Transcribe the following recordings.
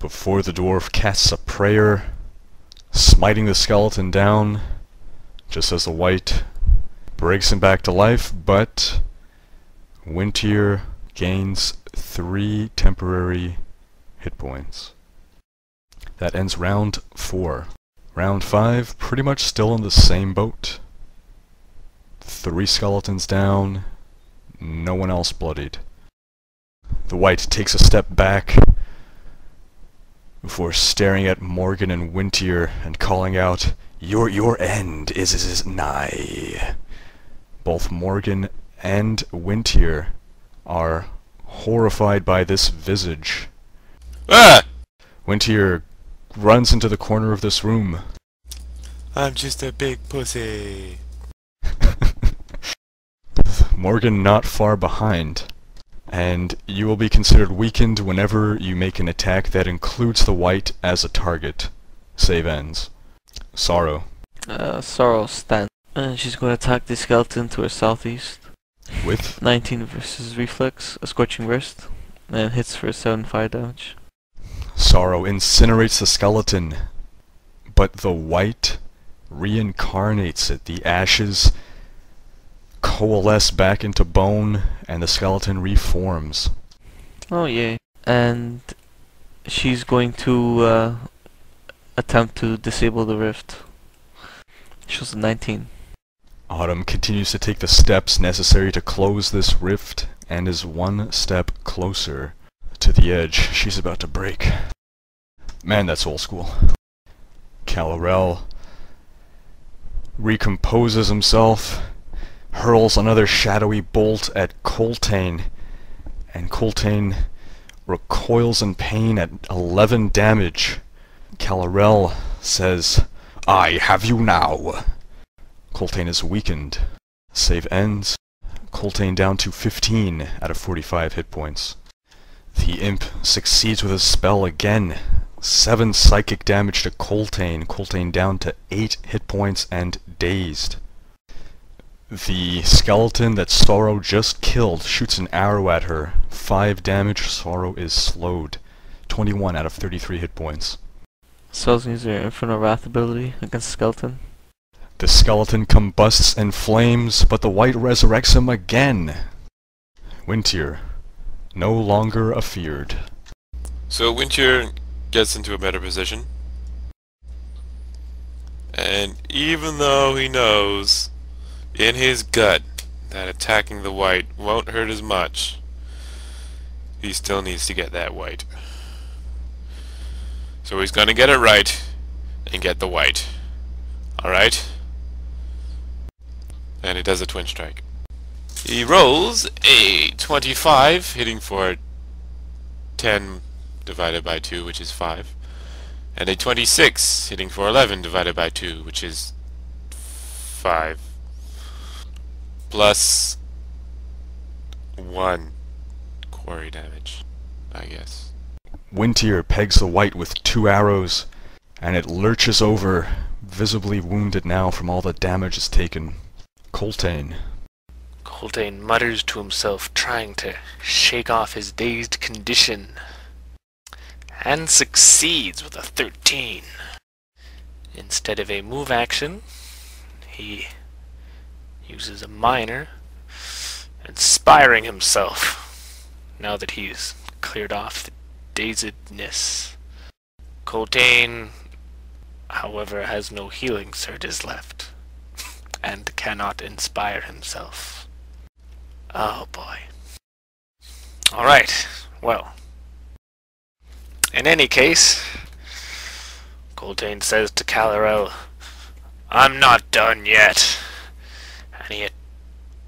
before the dwarf casts a prayer, smiting the skeleton down, just as the wight breaks him back to life, but Wintier gains 3 temporary hit points. That ends round 4. Round 5, pretty much still in the same boat. 3 skeletons down, no one else bloodied. The wight takes a step back before staring at Morgan and Wintier and calling out, Your end is nigh." Both Morgan and Wintier are horrified by this visage. Ah! Wintier runs into the corner of this room. I'm just a big pussy. Morgan not far behind, and you will be considered weakened whenever you make an attack that includes the wight as a target. Save ends. Sorrow. Sorrow stands. And she's going to attack the skeleton to her southeast. With? 19 versus reflex, a scorching wrist, and hits for 7 damage. Sorrow incinerates the skeleton, but the wight reincarnates it. The ashes coalesce back into bone, and the skeleton reforms. Oh yay. And she's going to attempt to disable the rift. She was a 19. Autumn continues to take the steps necessary to close this rift, and is 1 step closer to the edge she's about to break. Man, that's old school. Kalarel recomposes himself, hurls another shadowy bolt at Coltaine, and Coltaine recoils in pain at 11 damage. Kalarel says, "I have you now." Coltaine is weakened. Save ends. Coltaine down to 15 out of 45 hit points. The imp succeeds with his spell again. 7 psychic damage to Coltaine. Coltaine down to 8 hit points and dazed. The skeleton that Sorrow just killed shoots an arrow at her. 5 damage. Sorrow is slowed. 21 out of 33 hit points. Cells use their Infernal Wrath ability against skeleton. The skeleton combusts in flames, but the wight resurrects him again. Wintier, no longer afeared. So Wintier gets into a better position. And even though he knows in his gut that attacking the wight won't hurt as much, he still needs to get that wight. So he's gonna get it right and get the wight. Alright? And he does a twin strike. He rolls a 25, hitting for 10 divided by 2, which is 5. And a 26, hitting for 11 divided by 2, which is 5. Plus 1 quarry damage, I guess. Wintier pegs the wight with 2 arrows, and it lurches over, visibly wounded now from all the damage it's taken. Coltaine. Coltaine mutters to himself, trying to shake off his dazed condition, and succeeds with a 13. Instead of a move action, he uses a minor, inspiring himself, now that he's cleared off the dazedness. Coltaine, however, has no healing surges left, and cannot inspire himself. Oh boy. Alright, well. In any case, Coltaine says to Kalarel, "I'm not done yet." And he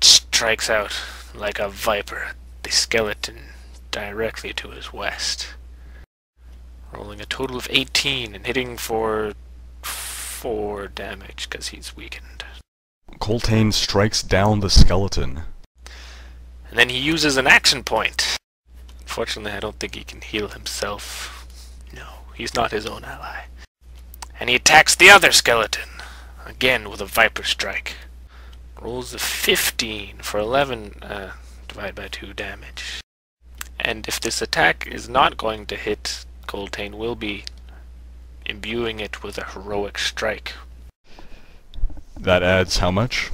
strikes out like a viper at the skeleton directly to his west. Rolling a total of 18 and hitting for 4 damage because he's weakened. Coltaine strikes down the skeleton. And then he uses an action point. Unfortunately, I don't think he can heal himself. No, he's not his own ally. And he attacks the other skeleton, again with a viper strike. Rolls a 15 for 11 divided by 2 damage. And if this attack is not going to hit Coltaine will be imbuing it with a heroic strike. That adds how much?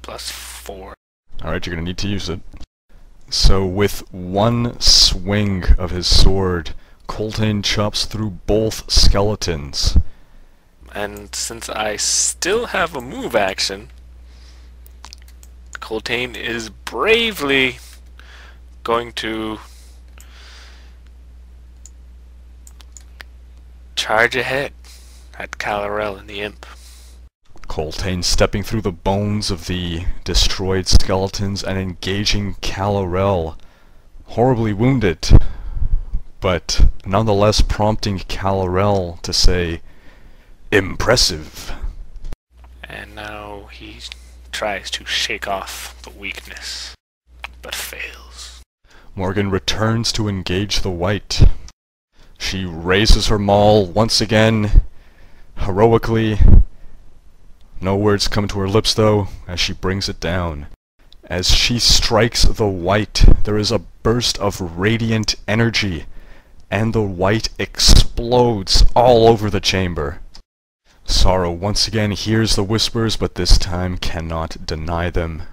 +4. Alright, you're gonna need to use it. So with one swing of his sword, Coltaine chops through both skeletons. And since I still have a move action, Coltaine is bravely going to charge ahead at Kalarel and the imp. Coltaine stepping through the bones of the destroyed skeletons and engaging Kalarel, horribly wounded, but nonetheless prompting Kalarel to say, "Impressive." And now he tries to shake off the weakness, but fails. Morgan returns to engage the wight. She raises her maul once again, heroically. No words come to her lips though, as she brings it down. As she strikes the wight, there is a burst of radiant energy, and the wight explodes all over the chamber. Sorrow once again hears the whispers, but this time cannot deny them.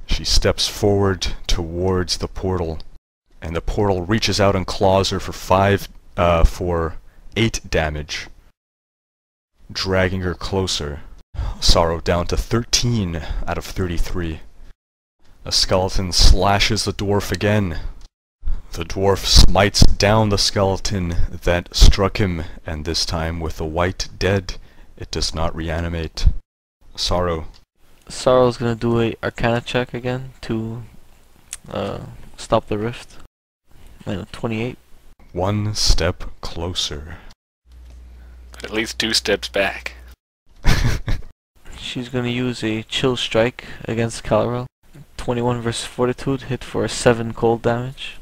She steps forward towards the portal, and the portal reaches out and claws her for 8 damage, dragging her closer. Sorrow down to 13 out of 33. A skeleton slashes the dwarf again. The dwarf smites down the skeleton that struck him, and this time with the wight dead, it does not reanimate. Sorrow's gonna do a Arcana check again to stop the rift. 28. one step closer. But at least 2 steps back. She's gonna use a chill strike against Kalarel. 21 versus Fortitude, hit for 7 cold damage.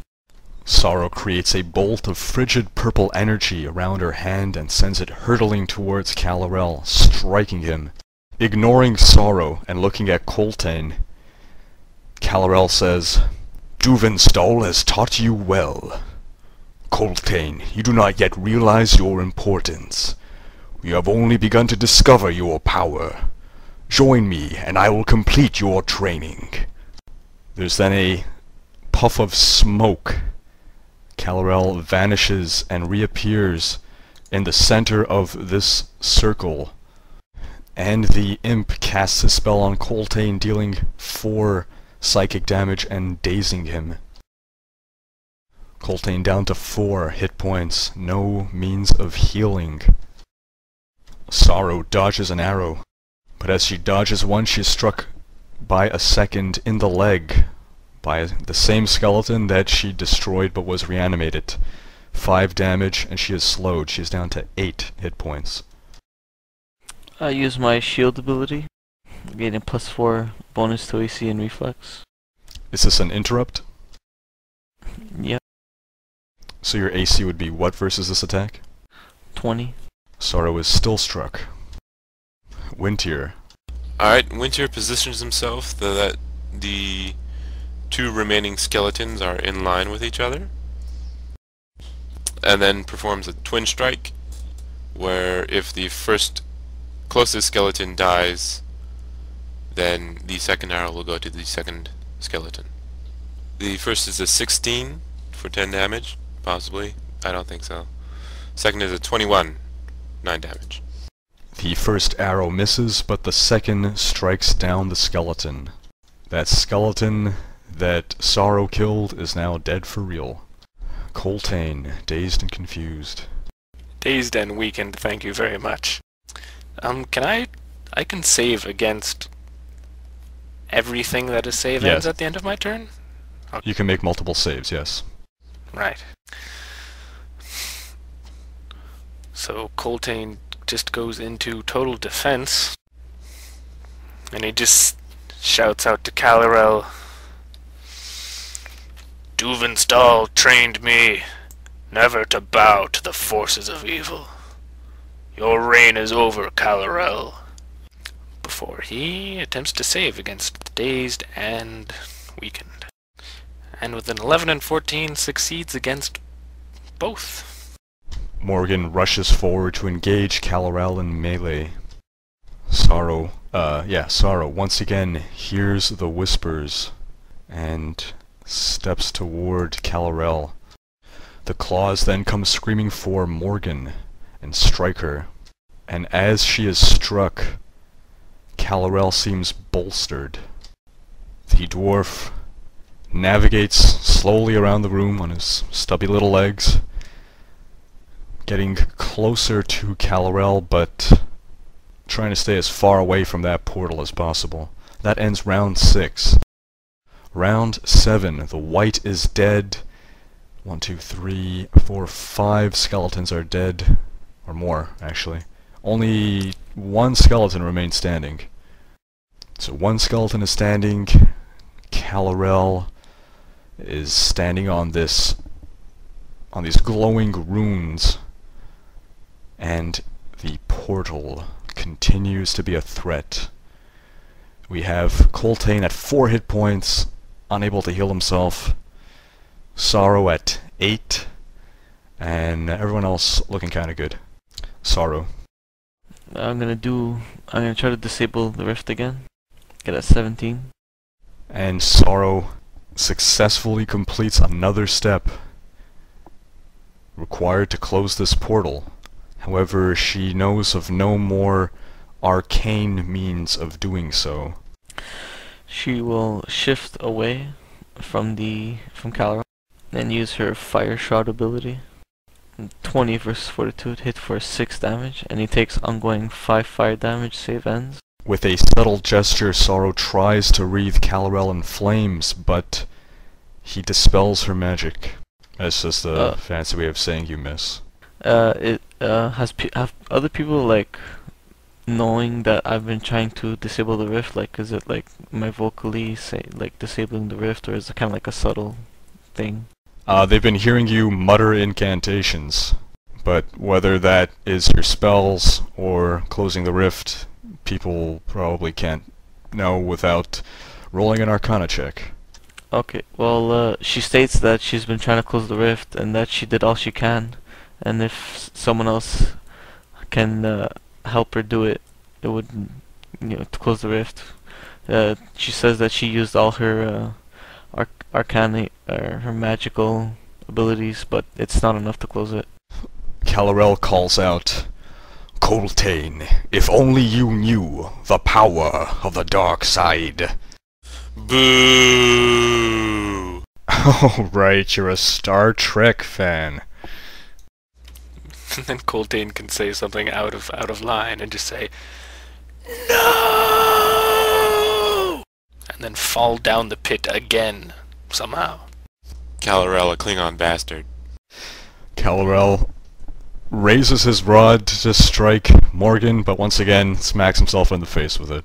Sorrow creates a bolt of frigid purple energy around her hand and sends it hurtling towards Kalarel, striking him. Ignoring Sorrow and looking at Coltaine, Kalarel says, "Duvenstall has taught you well. Coltaine, you do not yet realize your importance. We have only begun to discover your power. Join me, and I will complete your training." There's then a puff of smoke. Kalarel vanishes and reappears in the center of this circle, and the imp casts his spell on Coltaine, dealing 4 psychic damage and dazing him. Coltaine down to 4 hit points, no means of healing. Sorrow dodges an arrow, but as she dodges one, she is struck by a second in the leg by the same skeleton that she destroyed but was reanimated. 5 damage, and she is slowed. She is down to 8 hit points. I use my shield ability, gaining +4 bonus to AC and reflex. Is this an interrupt? Yep, So your AC would be what versus this attack? 20. Sorrow is still struck. Wintier. Alright, Winter positions himself so that the 2 remaining skeletons are in line with each other, and then performs a twin strike, where if the first closest skeleton dies, then the second arrow will go to the second skeleton. The first is a 16 for 10 damage, possibly. I don't think so. Second is a 21, 9 damage. The first arrow misses, but the second strikes down the skeleton. That skeleton that Sorrow killed is now dead for real. Coltaine, dazed and confused. Dazed and weakened, thank you very much. I can save against everything that a save Yes. ends at the end of my turn? You can make multiple saves, yes. Right. So Coltaine just goes into total defense, and he just shouts out to Kalarel, "Duvenstall trained me never to bow to the forces of evil. Your reign is over, Kalarel," before he attempts to save against the dazed and weakened. And with an 11 and 14 succeeds against both. Morgan rushes forward to engage Kalarel in melee. Sorrow once again hears the whispers and steps toward Kalarel. The claws then come screaming for Morgan and strike her. And as she is struck, Kalarel seems bolstered. The dwarf navigates slowly around the room on his stubby little legs, getting closer to Kalarel, but trying to stay as far away from that portal as possible. That ends round 6. Round 7, the wight is dead. 1, 2, 3, 4, 5 skeletons are dead. Or more, actually. Only 1 skeleton remains standing. So 1 skeleton is standing. Kalarel is standing on these glowing runes. And the portal continues to be a threat. We have Coltaine at 4 hit points, unable to heal himself. Sorrow at 8, and everyone else looking kinda good. Sorrow. I'm gonna try to disable the rift again. Get a 17. And Sorrow successfully completes another step required to close this portal. However, she knows of no more arcane means of doing so. She will shift away from Kalarel and use her fire shot ability. 20 versus fortitude, hit for 6 damage, and he takes ongoing 5 fire damage, save ends. With a subtle gesture, Sorrow tries to wreathe Kalarel in flames, but he dispels her magic. That's just a fancy way of saying you miss. Have other people, like, knowing that I've been trying to disable the rift, like, is it like my vocally say like disabling the rift, or is it kind of like a subtle thing? They've been hearing you mutter incantations, but whether that is your spells or closing the rift, people probably can't know without rolling an Arcana check. Okay, well, she states that she's been trying to close the rift and that she did all she can, and if someone else can help her do it, it would, to close the rift. She says that she used all her arcana, her magical abilities, but it's not enough to close it. Kalarel calls out, "Coltaine, if only you knew the power of the dark side." Boo! Oh right, you're a Star Trek fan. And then Coltaine can say something out of line and just say, "No!" and then fall down the pit again, somehow. Kalarel, a Klingon bastard. Kalarel raises his rod to strike Morgan, but once again smacks himself in the face with it.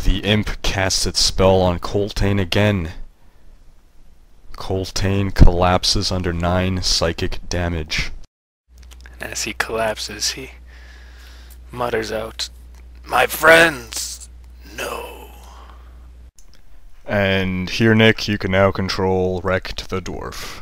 The imp casts its spell on Coltaine again. Coltaine collapses under 9 psychic damage. And as he collapses, he mutters out, "My friends, no." And here, Nick, you can now control Wrecked the Dwarf.